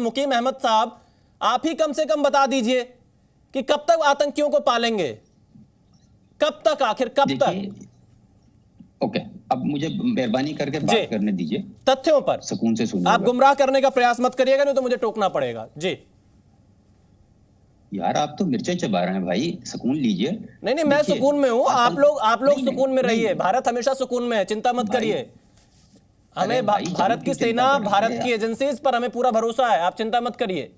मुकीम अहमद साहब, आप ही कम से कम बता दीजिए कि कब तक आतंकियों को पालेंगे, कब तक, आखिर कब तक? ओके, अब मुझे मेहरबानी करके बात करने दीजिए, तथ्यों पर सुकून से सुनिए। आप गुमराह करने का प्रयास मत करिएगा, नहीं तो मुझे टोकना पड़ेगा। जी यार, आप तो मिर्चें चबा रहे हैं भाई, सुकून लीजिए। नहीं, मैं सुकून में हूं, आप लोग सुकून में रहिए। भारत हमेशा सुकून में है, चिंता मत करिए। हमें भारत की सेना, भारत की एजेंसीज पर हमें पूरा भरोसा है, आप चिंता मत करिए।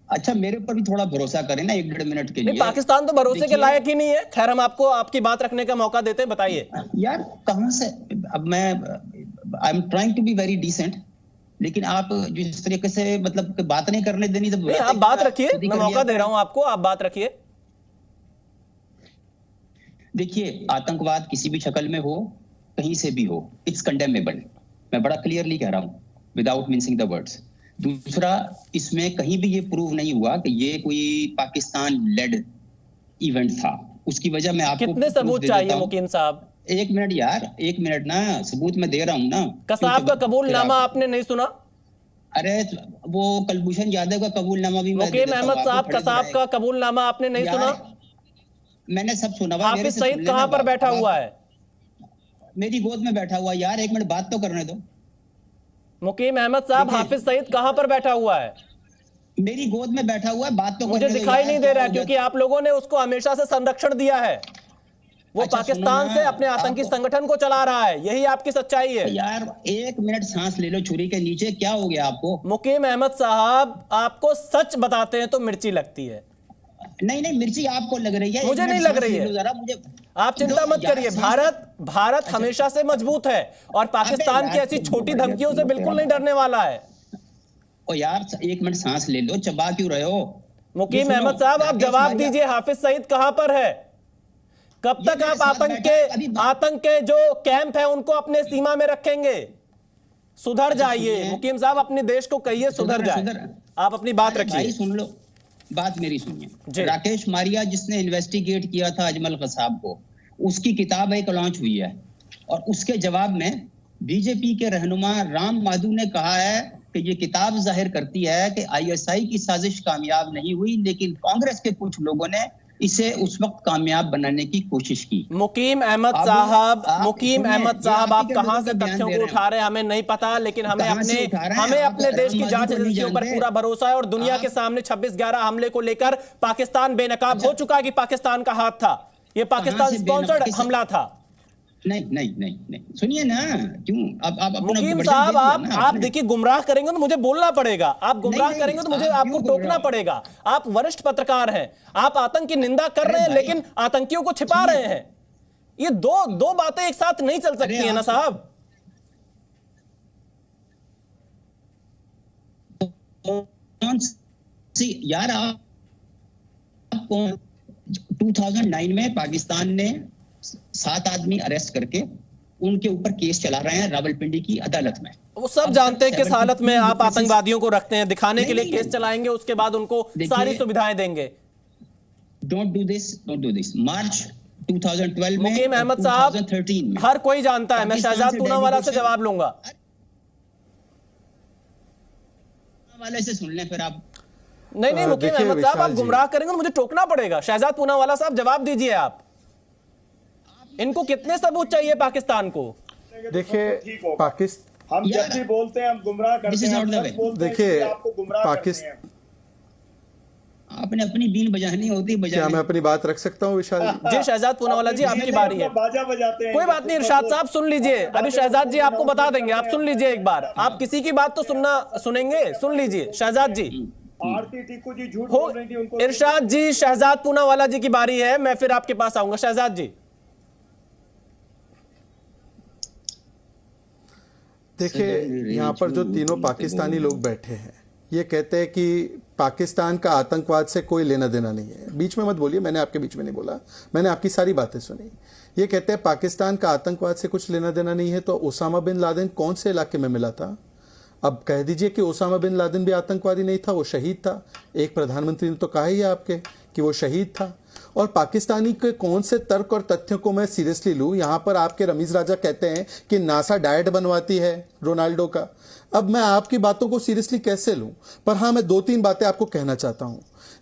अच्छा, मेरे ऊपर भी थोड़ा भरोसा करें ना, 1-1.5 मिनट के लिए। पाकिस्तान तो भरोसे के लायक ही नहीं है। खैर, हम आपको आपकी बात रखने का मौका देते हैं, बताइए। यार कहां से, अब I am trying to be very decent, लेकिन आप जिस तरीके से मतलब बात नहीं करने देनी, तो नहीं, आप बात रखिए, मैं मौका दे रहा हूं आपको, आप बात रखिए। देखिए, आतंकवाद किसी भी शक्ल में हो, कहीं से भी हो, इट्स कंडेमेबल। मैं बड़ा क्लियरली कह रहा हूं, विदाउट मिंसिंग द वर्ड्स। दूसरा, इसमें कहीं भी ये प्रूव नहीं हुआ कि ये कोई पाकिस्तान लेड इवेंट था। उसकी वजह मैं आपको कितने सबूत चाहिए मुकीम साहब? 1 मिनट यार, 1 मिनट ना, सबूत मैं दे रहा हूं ना। कसाब का कबूलनामा आपने नहीं सुना? अरे वो कुलभूषण यादव का कबूलनामा भी मुकीम अहमद साहब, कसाब का कबूलनामा आपने नहीं सुना? मैंने सब सुना। हाफिज सईद कहां पर बैठा हुआ है? मेरी गोद में बैठा हुआ। यार 1 मिनट बात तो करने दो। मुकीम अहमद साहब, हाफिज सईद कहां पर बैठा हुआ है? मेरी गोद में बैठा हुआ है, बात तो मुझे दिखाई नहीं दे रहा है, क्योंकि आप लोगों ने उसको हमेशा से संरक्षण दिया है। वो पाकिस्तान से अपने आतंकी संगठन को चला रहा है, यही आपकी सच्चाई है। यार 1 मिनट सांस ले लो छुरी के नीचे, क्या हो गया आपको? मुकीम अहमद साहब, आपको सच बताते हैं तो मिर्ची लगती है। नहीं, मिर्ची आपको लग रही है, मुझे नहीं लग रही है। जरा मुझे, आप चिंता मत करिए। भारत हमेशा से मजबूत है और पाकिस्तान की ऐसी छोटी धमकियों से बिल्कुल नहीं डरने वाला है। ओ यार 1 मिनट सांस ले लो, चबा क्यों रहे हो? मुकीम अहमद साहब, आप जवाब दीजिए, हाफिज सईद कहां पर है? कब तक आप आतंक के जो कैंप है उनको अपने सीमा में रखेंगे? सुधर जाइए मुकीम साहब, अपने देश को कहिए सुधर जाए। आप अपनी बात रखिए। सुन लो, बात मेरी सुनिए। राकेश मारिया जिसने इन्वेस्टिगेट किया था अजमल कसाब को, उसकी किताब एक लॉन्च हुई है, और उसके जवाब में बीजेपी के रहनुमा राम माधव ने कहा है कि ये किताब जाहिर करती है कि आईएसआई की साजिश कामयाब नहीं हुई, लेकिन कांग्रेस के कुछ लोगों ने इसे उस वक्त कामयाब बनाने की कोशिश की। मुकीम अहमद साहब, आप कहां से तथ्यों को उठा रहे हैं हमें नहीं पता, लेकिन हमें अपने देश की जांच एजेंसियों पर पूरा भरोसा है, और दुनिया के सामने 26/11 हमले को लेकर पाकिस्तान बेनकाब हो चुका है कि पाकिस्तान का हाथ था, ये पाकिस्तान स्पॉन्सर्ड हमला था। नहीं, सुनिए ना, क्यों अब मुकीम साहब, आप देखिए, गुमराह करेंगे तो मुझे बोलना पड़ेगा, आप गुमराह करेंगे तो मुझे आपको टोकना पड़ेगा। आप वरिष्ठ पत्रकार हैं, आप आतंक की निंदा कर रहे हैं लेकिन आतंकियों को छिपा रहे हैं। ये दो बातें एक साथ नहीं चल सकती है ना साहब। यार आप 2009 में पाकिस्तान ने 7 आदमी अरेस्ट करके उनके ऊपर केस चला रहे हैं रावलपिंडी की अदालत में। वो सब जानते हैं किस हालत में आप आतंकवादियों को रखते हैं, दिखाने के लिए केस चलाएंगे, उसके बाद उनको सारी सुविधाएं देंगे। Don't do this. मार्च 2012 में, मुकीम अहमद साहब, हर कोई जानता है, मैं शहजाद पूनावाला से जवाब लूंगा। वाले से सुन लें फिर आप। नहीं, मुकीम अहमद साहब, आप गुमराह करेंगे तो मुझे टोकना पड़ेगा। शहजाद पूनावाला साहब, जवाब दीजिए आप। इनको कितने सबूत चाहिए पाकिस्तान को? देखिए, हम जब भी बोलते हैं हम गुमराह करते हैं। देखिए, आपने अपनी बीन बजानी होती है। क्या मैं अपनी बात रख सकता हूँ विशाल जी? शहजाद पूनावाला जी, आपकी बारी है। बाजा बजाते हैं। कोई बात नहीं, इरशाद साहब सुन लीजिए, अभी शहजाद जी आपको बता देंगे, आप सुन लीजिए एक बार। आप किसी की बात तो सुनेंगे, सुन लीजिए शहजाद जी। आरती टीकू जी झूठ बोल रही थी, उनको। इरशाद जी, शहजाद पूनावाला जी की बारी है, मैं फिर आपके पास आऊंगा। शहजाद जी देखिए, यहाँ पर जो तीनों पाकिस्तानी लोग बैठे हैं, ये कहते हैं कि पाकिस्तान का आतंकवाद से कोई लेना देना नहीं है। बीच में मत बोलिए, मैंने आपके बीच में नहीं बोला, मैंने आपकी सारी बातें सुनी। ये कहते हैं पाकिस्तान का आतंकवाद से कुछ लेना देना नहीं है, तो ओसामा बिन लादेन कौन से इलाके में मिला था? अब कह दीजिए कि ओसामा बिन लादेन भी आतंकवादी नहीं था, वो शहीद था। एक प्रधानमंत्री ने तो कहा ही है आपके कि वो शहीद था। और पाकिस्तानी के कौन से तर्क और तथ्यों को मैं सीरियसली लूं? यहां पर आपके रमीज राजा कहते हैं कि नासा डाइट बनवाती है रोनाल्डो का। अब मैं आपकी बातों को सीरियसली कैसे लूं? पर हां, मैं 2-3 बातें आपको कहना चाहता हूं।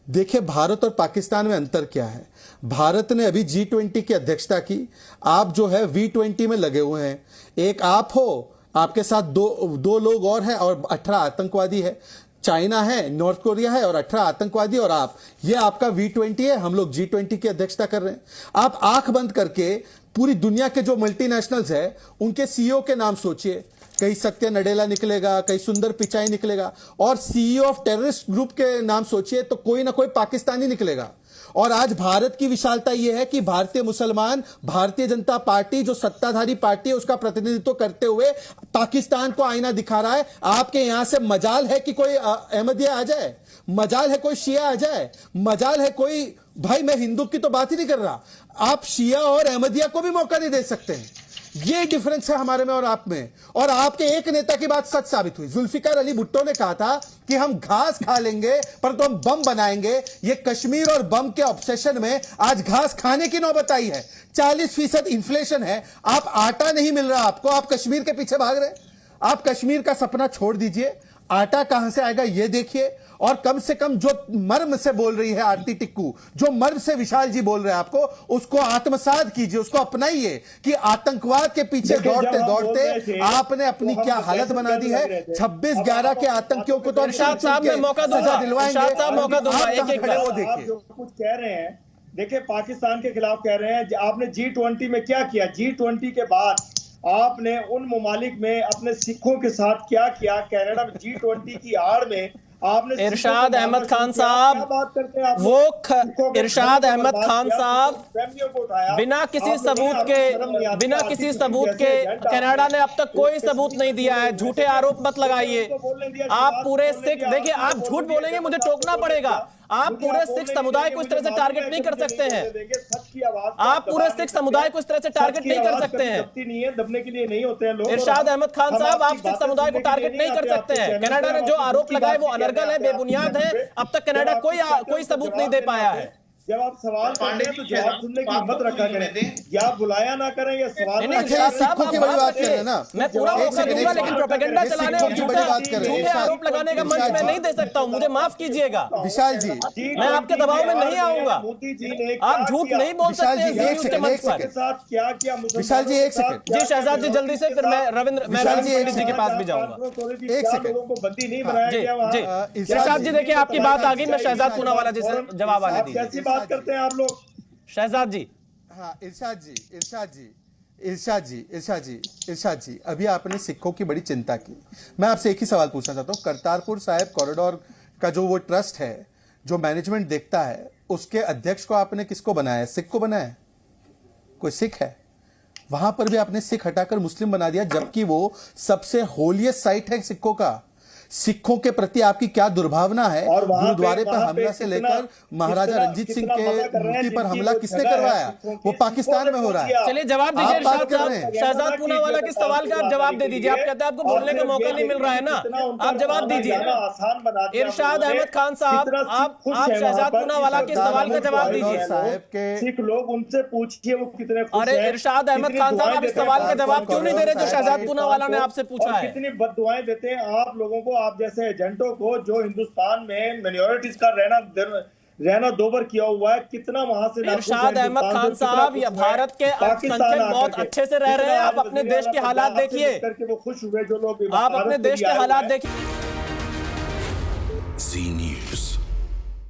देखिए, भारत और पाकिस्तान में अंतर क्या है। भारत ने अभी G20 की अध्यक्षता की, आप जो है V20 में लगे हुए हैं। एक आप हो, आपके साथ दो लोग और हैं और 18 आतंकवादी है। चाइना है, नॉर्थ कोरिया है और 18 आतंकवादी और आप। ये आपका V20 है, हम लोग G20 की अध्यक्षता कर रहे हैं। आप आंख बंद करके पूरी दुनिया के जो मल्टीनेशनल्स है उनके सीईओ के नाम सोचिए। कहीं सत्य नडेला निकलेगा, कहीं सुंदर पिचाई निकलेगा, और सीईओ ऑफ टेररिस्ट ग्रुप के नाम सोचिए तो कोई ना कोई पाकिस्तानी निकलेगा। और आज भारत की विशालता यह है कि भारतीय मुसलमान, भारतीय जनता पार्टी जो सत्ताधारी पार्टी है उसका प्रतिनिधित्व करते हुए पाकिस्तान को आईना दिखा रहा है। आपके यहां से मजाल है कि कोई अहमदिया आ जाए, मजाल है कोई शिया आ जाए, मजाल है कोई, भाई मैं हिंदू की तो बात ही नहीं कर रहा, आप शिया और अहमदिया को भी मौका नहीं दे सकते हैं। ये डिफरेंस है हमारे में और आप में। और आपके एक नेता की बात सच साबित हुई। जुल्फिकार अली भुट्टो ने कहा था कि हम घास खा लेंगे पर तो हम बम बनाएंगे। ये कश्मीर और बम के ऑब्सेशन में आज घास खाने की नौबत आई है। 40% इन्फ्लेशन है, आप आटा नहीं मिल रहा आपको, आप कश्मीर के पीछे भाग रहे। आप कश्मीर का सपना छोड़ दीजिए, आटा कहां से आएगा ये देखिए। और कम से कम जो मर्म से बोल रही है आरती टिक्कू, जो मर्म से विशाल जी बोल रहे हैं आपको, उसको आत्मसात कीजिए, उसको अपनाइए कि आतंकवाद के पीछे दौड़ते दौड़ते आपने अपनी क्या हालत बना दी है। 26/11 के आतंकियों को तो इरशाद साहब मैं मौका दूंगा, इरशाद साहब मौका दूंगा, एक वो देखिए जो कुछ कह रहे हैं। देखिए, पाकिस्तान के खिलाफ कह रहे हैं, आपने G20 में क्या किया? G20 के बाद आपने उन ममालिक में अपने सिखों के साथ क्या किया? कनाडा में G20 की आड़ में आपने इरशाद अहमद खान साहब, वो इरशाद अहमद खान साहब बिना किसी सबूत के कनाडा ने अब तक कोई सबूत नहीं दिया है। झूठे आरोप मत लगाइए। आप पूरे सिख, देखिए आप झूठ बोलेंगे मुझे टोकना पड़ेगा। आप पूरे सिख समुदाय को इस तरह से टारगेट नहीं कर सकते हैं। आप पूरे सिख समुदाय को इस तरह से टारगेट नहीं कर सकते हैं। दबने के लिए नहीं होते हैं लोग। इरशाद अहमद खान साहब, आप सिख समुदाय को टारगेट नहीं कर सकते हैं। कनाडा ने जो आरोप लगाए वो अनर्गल है, बेबुनियाद है। अब तक कनाडा कोई सबूत नहीं दे पाया है। जब आप सवाल करते हैं तो जवाब सुनने की हिम्मत रखा करें, या बुलाया ना करें या सवाल सिखों की बड़ी बात कर रहे हैं ना। मैं पूरा मौका दूंगा, लेकिन प्रोपेगेंडा चलाने और झूठे आरोप लगाने का मंच मैं नहीं दे सकता हूं, मुझे माफ कीजिएगा विशाल जी। मैं आपके दबाव में नहीं आऊंगा। मोदी जी ने आप झूठ नहीं बोल सकते उसके मंच पर। साथ क्या किया विशाल जी, एक सेकंड। जी शहजाद जी, जल्दी से, फिर मैं रविंद्र पंडित जी के पास भी जाऊंगा। एक सेकंड, लोगों को बंदी नहीं बनाया गया। जी इरशाद जी, देखिए आपकी बात आ गई, मैं शहजाद पूनावाला जी से जवाब आने दीजिए। कैसी बात करते हैं आप लोग? शहजाद जी। हाँ, इरशाद जी, अभी आपने सिखों की बड़ी चिंता की। मैं आपसे एक ही सवाल पूछना चाहता हूँ। करतारपुर साहिब कॉरिडोर का जो वो ट्रस्ट है, जो मैनेजमेंट देखता है, उसके अध्यक्ष को आपने किसको बनाया है? सिख को बनाया है? कोई सिख है? वहां पर भी आपने सिख हटाकर मुस्लिम बना दिया, जबकि वो सबसे होलियस्ट साइट है सिखों का। सिखों के प्रति आपकी क्या दुर्भावना है? गुरुद्वारे पर हमला से लेकर महाराजा रंजीत सिंह के मूर्ति पर हमला किसने करवाया? वो पाकिस्तान में हो रहा है। चलिए जवाब दीजिए। शहजाद पूनावाला के सवाल का आप जवाब दे दीजिए। आप कहते हैं आपको बोलने का मौका नहीं मिल रहा है ना, आप जवाब दीजिए। इरशाद अहमद खान साहब, आप शहजाद पूनावाला के सवाल का जवाब दीजिए। साहब के सिख लोग, उनसे पूछिए वो कितने खुश अरे हैं। इरशाद अहमद खान साहब, आप इस सवाल का जवाब क्यों नहीं दे रहे जो शहजाद पूनावाला ने आपसे पूछा है? कितनी बद्दुआएं देते हैं आप लोगों को, आप जैसे एजेंटों को, जो हिंदुस्तान में माइनॉरिटीज का रहना दोबर किया हुआ है। कितना वहां से इरशाद अहमद खान साहब, या भारत के अल्पसंख्यक बहुत अच्छे से रह रहे हैं। आप अपने देश के हालात देखिए, करके वो खुश हुए जो लोग आप अपने देश के हालात देखिए। Zee News.